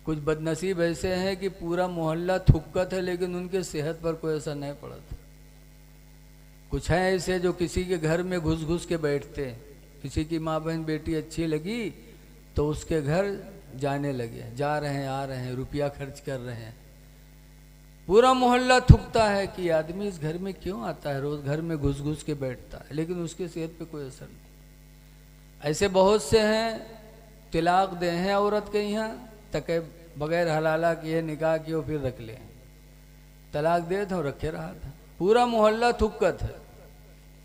कुछ बदनसीब ऐसे हैं कि पूरा मोहल्ला थुक्कत है लेकिन उनके सेहत पर कोई असर नहीं पड़ता। कुछ हैं ऐसे जो किसी के घर में घुस घुस के बैठते हैं, किसी की माँ बहन बेटी अच्छी लगी तो उसके घर जाने लगे, जा रहे हैं आ रहे हैं, रुपया खर्च कर रहे हैं। पूरा मोहल्ला थुकता है कि आदमी इस घर में क्यों आता है, रोज घर में घुस घुस के बैठता है, लेकिन उसके सेहत पे कोई असर नहीं। ऐसे बहुत से हैं तिलाक दे हैं औरत के यहाँ तके बगैर हलाला किए निकाह किए फिर रख ले, तलाक दे तो रखे रहा था। पूरा मोहल्ला थुक्कत है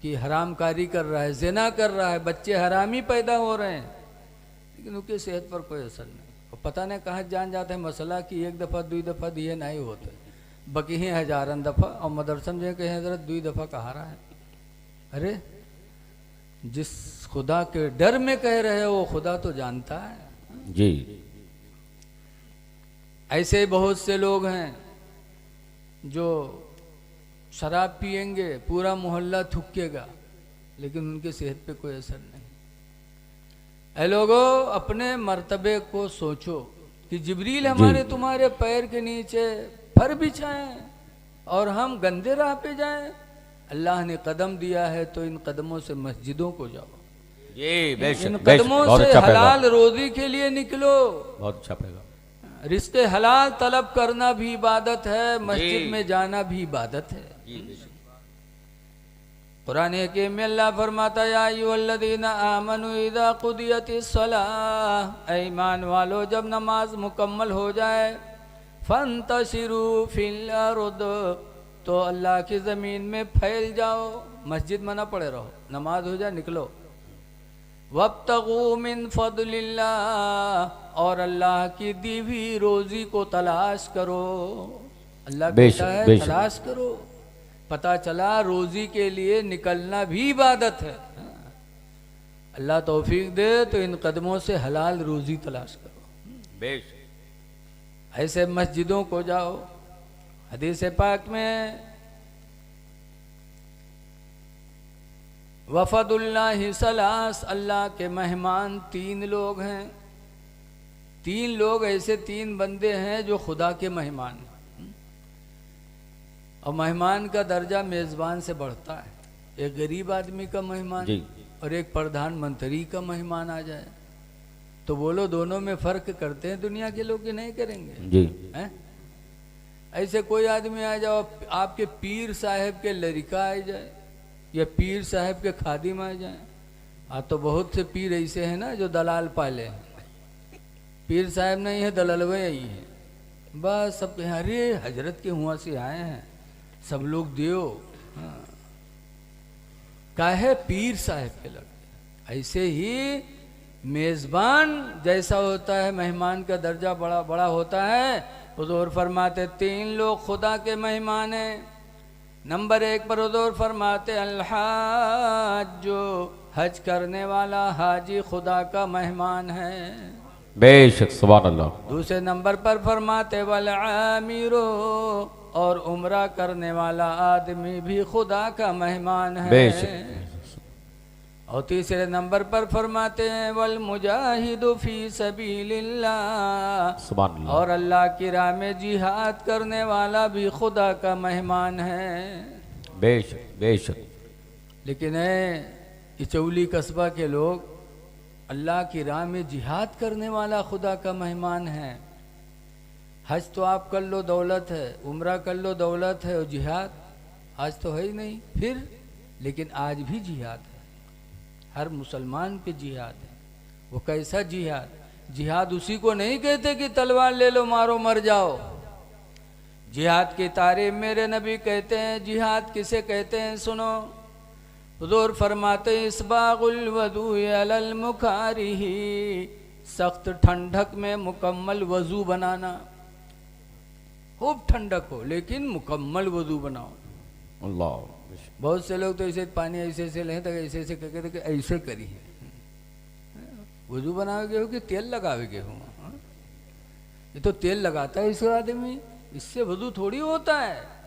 कि हरामकारी कर रहा है, ज़िना कर रहा है, बच्चे हरामी पैदा हो रहे हैं, लेकिन उनकी सेहत पर कोई असर नहीं। और पता नहीं कहाँ जान जाता है मसला कि एक दफ़ा दुई दफ़ा दिए नहीं होते, बकी ही हजारन दफ़ा। और मदरसम जो कहें हजरत दुई दफ़ा कहा रहा है। अरे जिस खुदा के डर में कह रहे हो वो खुदा तो जानता है जी। ऐसे बहुत से लोग हैं जो शराब पिएंगे, पूरा मोहल्ला थुकेगा, लेकिन उनकी सेहत पे कोई असर नहीं। ऐ लोगों, अपने मर्तबे को सोचो कि जिब्रील हमारे तुम्हारे पैर के नीचे फर बिछाएं और हम गंदे राह पे जाएं। अल्लाह ने कदम दिया है तो इन कदमों से मस्जिदों को जाओ, जी बेशक, इन कदमों बहुत से अच्छा हलाल रोजी के लिए निकलो। बहुत अच्छा पैगा। रिश्ते हलाल तलब करना भी इबादत है, मस्जिद में जाना भी इबादत है। कुरान हकीम में अल्लाह फरमाता है या अय्युहल्लज़ीना आमनू इज़ा कुदियतिस सलाह, ईमान वालो जब नमाज मुकम्मल हो जाए, फंतशिरू फिल अर्द, तो अल्लाह की ज़मीन में फैल जाओ। मस्जिद में ना पड़े रहो, नमाज हो जाए निकलो। वब्तगू मिन फदलिल्लाह, और अल्लाह की दी हुई रोजी को तलाश करो। अल्लाह कहता है तलाश करो। पता चला रोजी के लिए निकलना भी इबादत है। अल्लाह तौफीक दे तो इन कदमों से हलाल रोजी तलाश करो। बेशक ऐसे मस्जिदों को जाओ। हदीस पाक में वफदुल्लाहि सलास, अल्लाह के मेहमान तीन लोग हैं। तीन लोग ऐसे तीन बंदे हैं जो खुदा के मेहमान हैं। और मेहमान का दर्जा मेज़बान से बढ़ता है। एक गरीब आदमी का मेहमान और एक प्रधानमंत्री का मेहमान आ जाए तो बोलो दोनों में फ़र्क करते हैं दुनिया के लोग कि नहीं करेंगे जी? हैं? ऐसे कोई आदमी आ जाओ, आपके पीर साहब के लड़का आ जाए या पीर साहब के खादिम आ जाए। तो बहुत से पीर ऐसे हैं ना जो दलाल पाले हैं। पीर साहब नहीं है, दलालवे ही है। बस सब अरे हजरत के हुआ से आए हैं, सब लोग दियो। हाँ। काहे पीर साहब के लड़के। ऐसे ही मेज़बान जैसा होता है, मेहमान का दर्जा बड़ा बड़ा होता है। हुज़ूर फरमाते तीन लोग खुदा के मेहमान हैं। नंबर एक पर हुज़ूर फरमाते अल्हाज, जो हज करने वाला हाजी खुदा का मेहमान है। बेशक सुभान अल्लाह। दूसरे नंबर पर फरमाते वल आमिरो, और उम्रा करने वाला आदमी भी खुदा का मेहमान है। बेशक। और तीसरे नंबर पर फरमाते हैं वल मुजाहिदु फी सबीलिल्लाह, सुभान अल्लाह, और अल्लाह की राह में जिहाद करने वाला भी खुदा का मेहमान है। बेशक बेशक। लेकिन इचौली कस्बा के लोग अल्लाह की राह में जिहाद करने वाला खुदा का मेहमान है। हज तो आप कर लो दौलत है, उम्रा कर लो दौलत है, और जिहाद आज तो है ही नहीं फिर। लेकिन आज भी जिहाद है, हर मुसलमान पे जिहाद है। वो कैसा जिहाद? जिहाद उसी को नहीं कहते कि तलवार ले लो मारो मर जाओ। जिहाद की तारीफ मेरे नबी कहते हैं। जिहाद किसे कहते हैं सुनो। हुज़ूर फरमाते इसबागुल वज़ू अलल मुकारिही, सख्त ठंडक में मुकम्मल वज़ू बनाना। खूब ठंडक हो लेकिन मुकम्मल वज़ू बनाओ। अल्लाह। बहुत से लोग तो ऐसे पानी ऐसे ऐसे लें तो ऐसे ऐसे कहते कि ऐसे करी है। वज़ू बनाओगे हो कि तेल लगाओगे हो? ये तो तेल लगाता है इसका आदमी, इससे वज़ू थोड़ी होता है।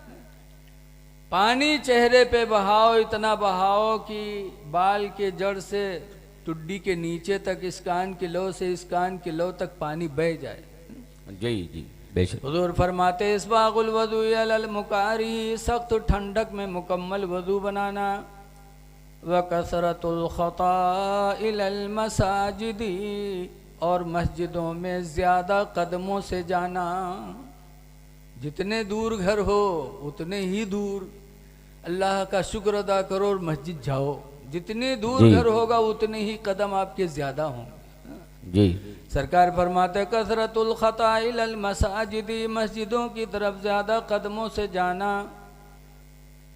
पानी चेहरे पे बहाओ, इतना बहाओ कि बाल के जड़ से टुड्डी के नीचे तक, इस कान के लो से इस कान के लो तक पानी बह जाए। जी जी बेशक हुजूर फरमाते इसबागुल वज़ू अलल मुकारी, सख्त ठंडक में मुकम्मल वज़ू बनाना, व कसरतुल खता इलल मसाजिदी, और मस्जिदों में ज़्यादा कदमों से जाना। जितने दूर घर हो उतने ही दूर अल्लाह का शुक्र अदा करो और मस्जिद जाओ। जितने दूर जी। घर होगा उतने ही कदम आपके ज़्यादा होंगे। जी सरकार फरमाते कसरतुल खता इलल मसाजिदी, मस्जिदों की तरफ ज़्यादा कदमों से जाना,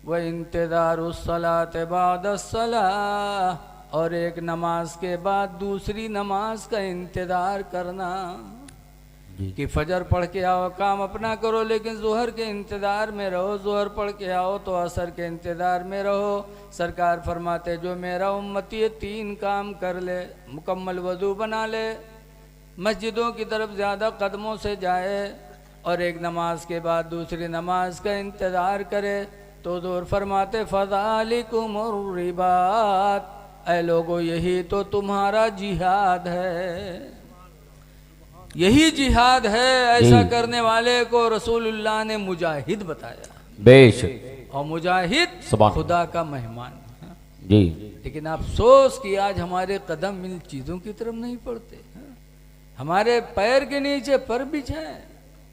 व इंतज़ारुस सलात बादस सलाह, और एक नमाज के बाद दूसरी नमाज का इंतज़ार करना। जी कि फजर पढ़ के आओ काम अपना करो, लेकिन जोहर के इंतज़ार में रहो, जोहर पढ़ के आओ तो असर के इंतज़ार में रहो। सरकार फरमाते जो मेरा उम्मती है 3 काम कर ले, मुकम्मल वज़ू बना ले, मस्जिदों की तरफ ज़्यादा कदमों से जाए, और एक नमाज के बाद दूसरी नमाज का इंतज़ार करे, तो जोर फरमाते फ़ज़ालिकुमुर रिबात, ऐ लोगो यही तो तुम्हारा जिहाद है, यही जिहाद है। ऐसा करने वाले को रसूलुल्लाह ने मुजाहिद बताया, बेशक और मुजाहिद सुभान खुदा का मेहमान। जी लेकिन अफसोस कि आज हमारे कदम इन चीज़ों की तरफ नहीं पड़ते, हमारे पैर के नीचे पर बिछाए।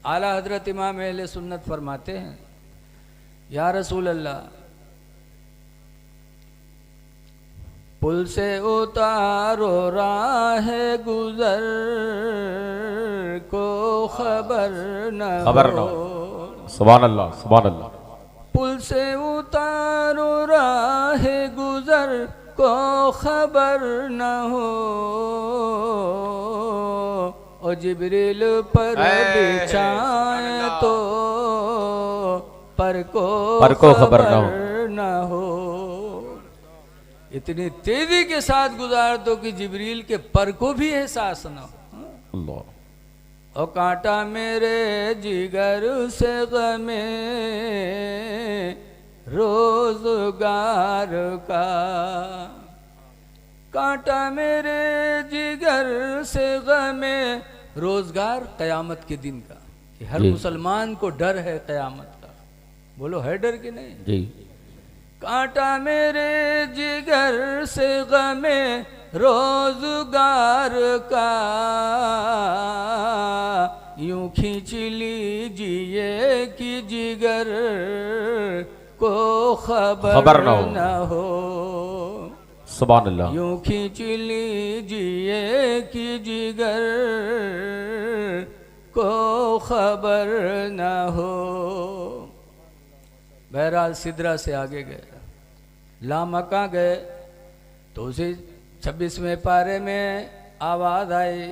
आला हजरत इमाम अहले सुन्नत फरमाते हैं, या रसूल अल्लाह, पुल से उतारो राह गुजर को खबर न हो, सुभान अल्लाह सुभान अल्लाह। पुल से उतारो राह गुजर को खबर न हो, और जिब्रील पर बिछाए तो पर को खबर न हो। इतनी तेजी के साथ गुजार दो कि जिब्रील के पर को भी एहसास न हो। अल्लाह। और कांटा मेरे जिगर से गमे रोजगार का, कांटा मेरे जिगर से गमे रोजगार कयामत के दिन का, कि हर मुसलमान को डर है कयामत का। बोलो है डर कि नहीं? जी। कांटा मेरे जिगर से गमे रोजगार का, यूं खींच लीजिए कि जिगर को खबर न हो, सुभान अल्लाह। यूं खींच लीजिए कि जिगर को खबर न हो। बहरहाल सिदरा से आगे गए, लामका गए, तो उसी 26वें पारे में आवाज़ आई,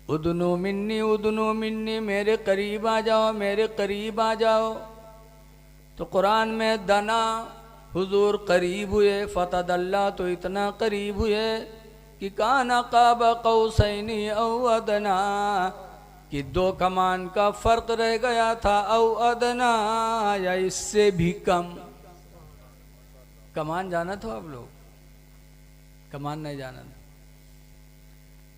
उदनु मिन्नी, मेरे करीब आ जाओ, मेरे करीब आ जाओ। तो कुरान में दना, हुजूर करीब हुए, फतदल्ला, तो इतना करीब हुए कि काना काब कौसैनी औ अदना, कि 2 कमान का फर्क रह गया था, औ अदना, या इससे भी कम। कमान जाना था आप लोग? कमान नहीं जाना था।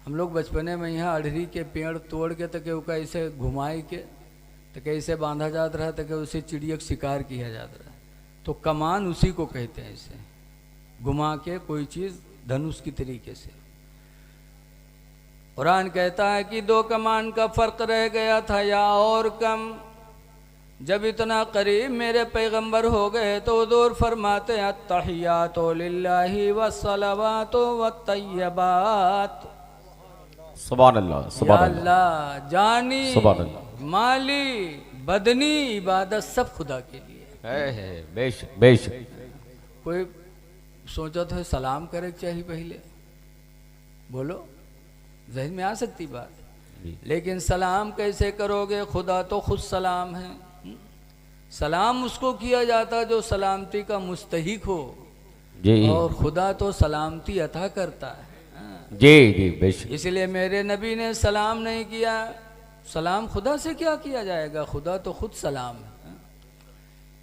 हम लोग बचपने में यहाँ अड़हरी के पेड़ तोड़ के तक उसका ऐसे घुमाई के तो कैसे बांधा जाता रहा, तक उसे चिड़िया शिकार किया जाता रहा। तो कमान उसी को कहते हैं, इसे घुमा के कोई चीज़ धनुष की तरीके से। कुरान कहता है कि 2 कमान का फर्क रह गया था या और कम। जब इतना करीब मेरे पैगंबर हो गए तो हुजूर फरमाते हैं अत्तहियातु लिल्लाहि वस्सलावातु वत्तय्यबात। सुभान अल्लाह सुभान अल्लाह, जानी सुभान अल्लाह, माली बदनी इबादत सब खुदा के लिए है। बेशक बेशक। कोई सोचा तो सलाम करे चाहिए पहले, बोलो जहन में आ सकती बात। लेकिन सलाम कैसे करोगे? खुदा तो खुद सलाम है। सलाम उसको किया जाता जो सलामती का मुस्तहिक हो जी, और खुदा तो सलामती अता करता है। जी जी बेशक। इसलिए मेरे नबी ने सलाम नहीं किया। सलाम खुदा से क्या किया जाएगा? खुदा तो खुद सलाम है।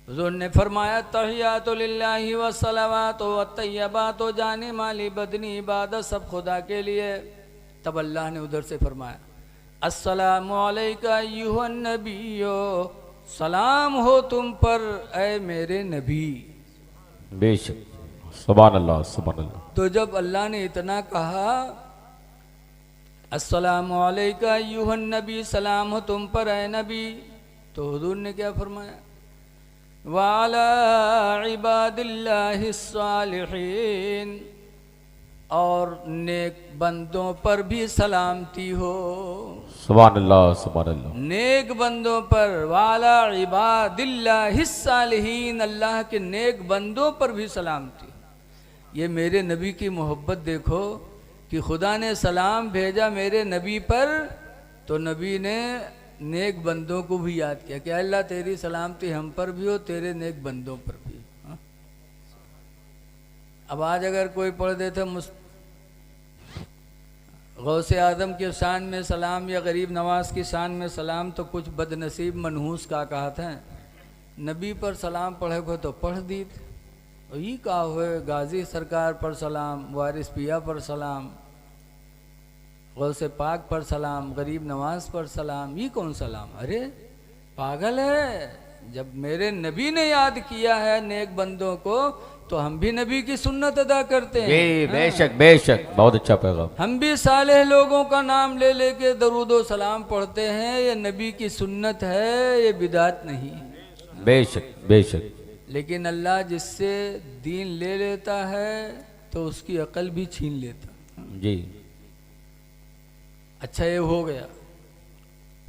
हुज़ूर ने फरमाया तहियातु लिल्लाहि व सलावातु व तय्यबातु, जाने माली बदनी इबादत सब खुदा के लिए। तब अल्लाह ने उधर से फरमाया अस्सलामु अलैका अय्युहन नबियो, सलाम हो तुम पर ऐ मेरे नबी। बेशक, सुभान अल्लाह, सुभान अल्लाह। तो जब अल्लाह ने इतना कहा अस्सलामु अलैका अय्युहन नबी, सलाम हो तुम पर ऐ नबी, तो हुजूर ने क्या फरमाया, वाला इबादिल्लाहिस सालिहीन, और नेक बंदों पर भी सलामती हो। सुभान अल्लाह, सुभान अल्लाह। नेक बंदों पर, वाला इबादिल्लाहिस सालिहीन, अल्लाह के नेक बंदों पर भी सलामती। ये मेरे नबी की मोहब्बत देखो कि खुदा ने सलाम भेजा मेरे नबी पर, तो नबी ने नेक बंदों को भी याद किया कि अल्लाह तेरी सलामती हम पर भी हो, तेरे नेक बंदों पर भी। हाँ? अब आज अगर कोई पढ़ देता गौसे आदम के शान में सलाम या गरीब नवाज की शान में सलाम, तो कुछ बदनसीब मनहूस का कहा था, नबी पर सलाम पढ़े को तो पढ़ दी थी, यही कहा हुए गाजी सरकार पर सलाम, वारिस पिया पर सलाम, गौसे पाक पर सलाम, गरीब नवाज पर सलाम, ये कौन सलाम? अरे पागल है, जब मेरे नबी ने याद किया है नेक बंदों को, तो हम भी नबी की सुन्नत अदा करते हैं। जी बेशक, बेशक, बहुत अच्छा पैगाम। हम भी सालेह लोगों का नाम ले लेके दरूदो सलाम पढ़ते हैं, ये नबी की सुन्नत है, ये बिदात नहीं। बेशक, बेशक। लेकिन अल्लाह जिससे दीन ले लेता है तो उसकी अकल भी छीन लेता। जी। अच्छा ये हो गया,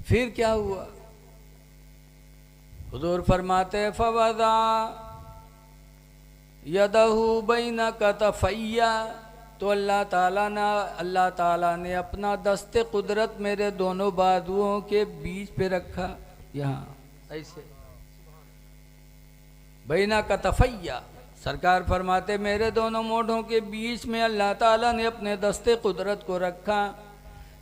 फिर क्या हुआ? हुजूर फरमाते फवदा यदहु बैना कतफैया, तो अल्लाह ताला ने अपना दस्ते कुदरत मेरे दोनों बाजुओं के बीच पे रखा, यहाँ ऐसे बैना कतफैया। सरकार फरमाते मेरे दोनों मोढ़ों के बीच में अल्लाह ताला ने अपने दस्ते कुदरत को रखा।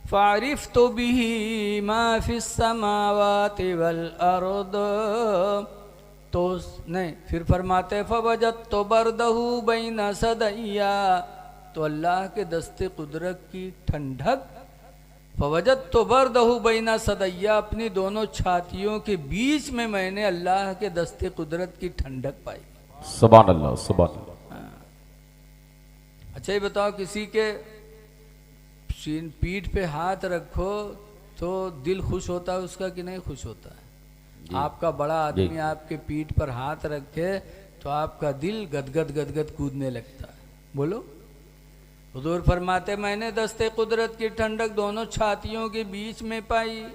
फारिफ तो बिही मा फिस समावाति वल अर्द, तो नहीं, फिर फरमाते फवजत तो बरदहू बैना सदैया, तो अल्लाह के दस्ते कुदरत की ठंडक, फवजत तो बरदहू बैना सदैया, अपनी दोनों छातियों के बीच में मैंने अल्लाह के दस्ते कुदरत की ठंडक पाई। सुभान अल्लाह, सुभान अल्लाह। अच्छा ये बताओ, किसी के पीठ पे हाथ रखो तो दिल खुश होता है उसका कि नहीं खुश होता है? आपका बड़ा आदमी आपके पीठ पर हाथ रखे तो आपका दिल गदगद गदगद कूदने लगता है। बोलो। हुजूर फरमाते मैंने दस्ते कुदरत की ठंडक दोनों छातियों के बीच में पाई।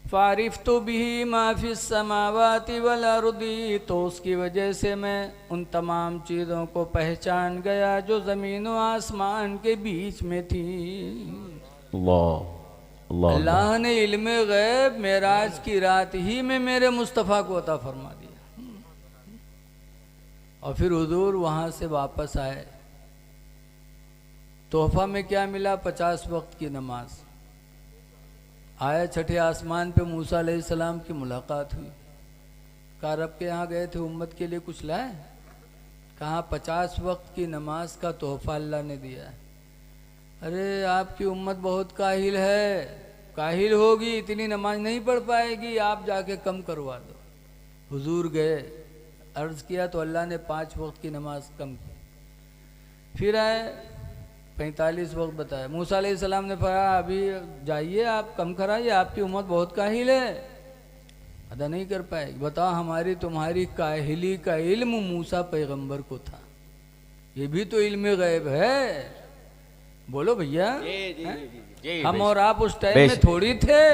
फारिफ तो भी माफी समावाति वल अर्दी, तो उसकी वजह से मैं उन तमाम चीज़ों को पहचान गया जो ज़मीन व आसमान के बीच में थी। अल्लाह ने इल्म गैब मेराज की रात ही में मेरे मुस्तफ़ा को अता फरमा दिया। और फिर हुजूर वहाँ से वापस आए, तोहफा में क्या मिला? 50 वक्त की नमाज। आया छठे आसमान पे मूसा अलैहिस्सलाम की मुलाकात हुई। कहा रब के यहाँ गए थे, उम्मत के लिए कुछ लाए? कहा 50 वक्त की नमाज का तोहफा अल्लाह ने दिया है। अरे आपकी उम्मत बहुत काहिल है, काहिल होगी, इतनी नमाज नहीं पढ़ पाएगी, आप जाके कम करवा दो। हुजूर गए, अर्ज़ किया तो अल्लाह ने 5 वक्त की नमाज कम की। फिर आए 45 वक्त बताया। मूसा अलैहिस्सलाम ने कहा अभी जाइए आप कम कराइए, आपकी उम्मत बहुत काहिल है, अदा नहीं कर पाएगी। बताओ हमारी तुम्हारी काहिली का इल्म मूसा पैगंबर को था, ये भी तो इल्म गैब है। बोलो भैया, हम और आप उस टाइम में थोड़ी थे,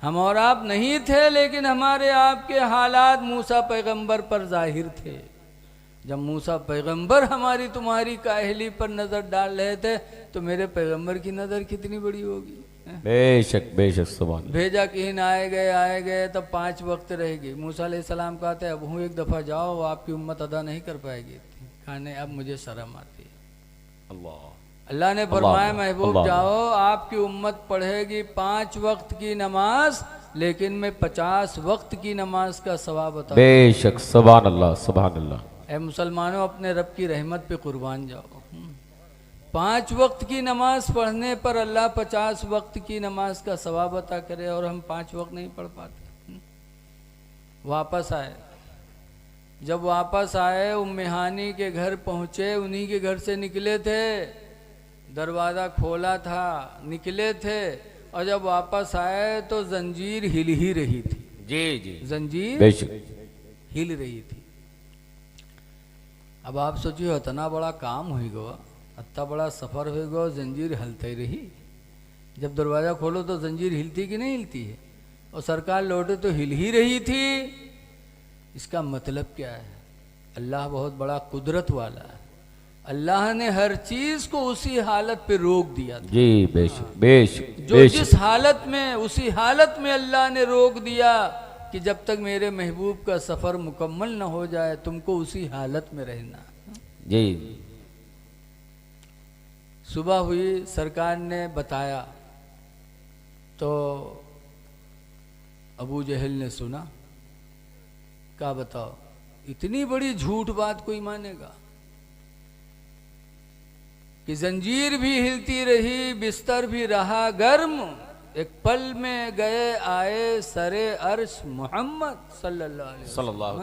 हम और आप नहीं थे, लेकिन हमारे आपके हालात मूसा पैगंबर पर जाहिर थे। जब मूसा पैगंबर हमारी तुम्हारी काहिली पर नजर डाल रहे थे तो मेरे पैगंबर की नजर कितनी बड़ी होगी। बेशक बेशक, सुभान। भेजा कहीं आए गए तब 5 वक्त रहेगी। मूसा अलैहिस्सलाम कहते हैं अब हूँ एक दफा जाओ, आपकी उम्मत अदा नहीं कर पाएगी। खाने अब मुझे शर्म आती है। अल्लाह ने फरमाया महबूब जाओ, आपकी उम्मत पढ़ेगी 5 वक्त की नमाज, लेकिन मैं 50 वक्त की नमाज का सवाब बता। बेशक, सुभान अल्लाह, सुभान अल्लाह। ऐ मुसलमानों, अपने रब की रहमत पे कुर्बान जाओ। 5 वक्त की नमाज पढ़ने पर अल्लाह 50 वक्त की नमाज का सवाब अता करे, और हम 5 वक्त नहीं पढ़ पाते। वापस आए, जब वापस आए उम्मे हानी के घर पहुँचे, उन्हीं के घर से निकले थे, दरवाज़ा खोला था, निकले थे, और जब वापस आए तो जंजीर हिल ही रही थी। जी जी जंजीर बेशक हिल रही थी। अब आप सोचिए इतना बड़ा काम हो गया, इतना बड़ा सफ़र हो गया, जंजीर हिलते रही। जब दरवाज़ा खोलो तो जंजीर हिलती कि नहीं हिलती है, और सरकार लौटे तो हिल ही रही थी। इसका मतलब क्या है? अल्लाह बहुत बड़ा कुदरत वाला है। अल्लाह ने हर चीज़ को उसी हालत पे रोक दिया था। जी बेशक बेशक जो जिस हालत में, उसी हालत में अल्लाह ने रोक दिया कि जब तक मेरे महबूब का सफ़र मुकम्मल न हो जाए तुमको उसी हालत में रहना। जी सुबह हुई, सरकार ने बताया तो अबू जहल ने सुना, क्या बताओ, इतनी बड़ी झूठ बात कोई मानेगा कि जंजीर भी हिलती रही, बिस्तर भी रहा गर्म, एक पल में गए आए सरे अर्श मोहम्मद सल्लल्लाहु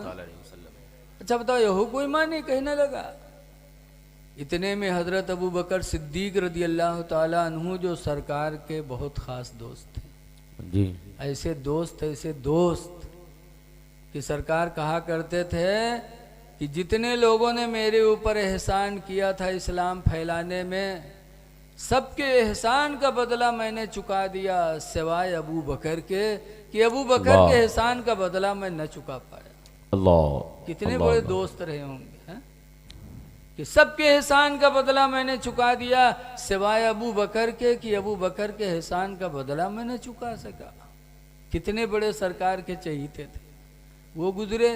अलैहि वसल्लम। अच्छा बताओ, यहो कोई माने? कहने लगा। इतने में हजरत अबू बकर सिद्दीक रदी अल्लाह ताला अन्हु, जो सरकार के बहुत ख़ास दोस्त थे, जी ऐसे दोस्त कि सरकार कहा करते थे कि जितने लोगों ने मेरे ऊपर एहसान किया था इस्लाम फैलाने में, सबके एहसान का बदला मैंने चुका दिया, सिवाय अबू बकर के, कि अबू बकर के एहसान का बदला मैं न चुका पाया। अल्लाह, कितने बड़े दोस्त रहे होंगे हैं? कि सबके एहसान का बदला मैंने चुका दिया, सिवाय अबू बकर के, कि अबू बकर के एहसान का बदला मैं न चुका सका। कितने बड़े सरकार के चहीते थे। वो गुजरे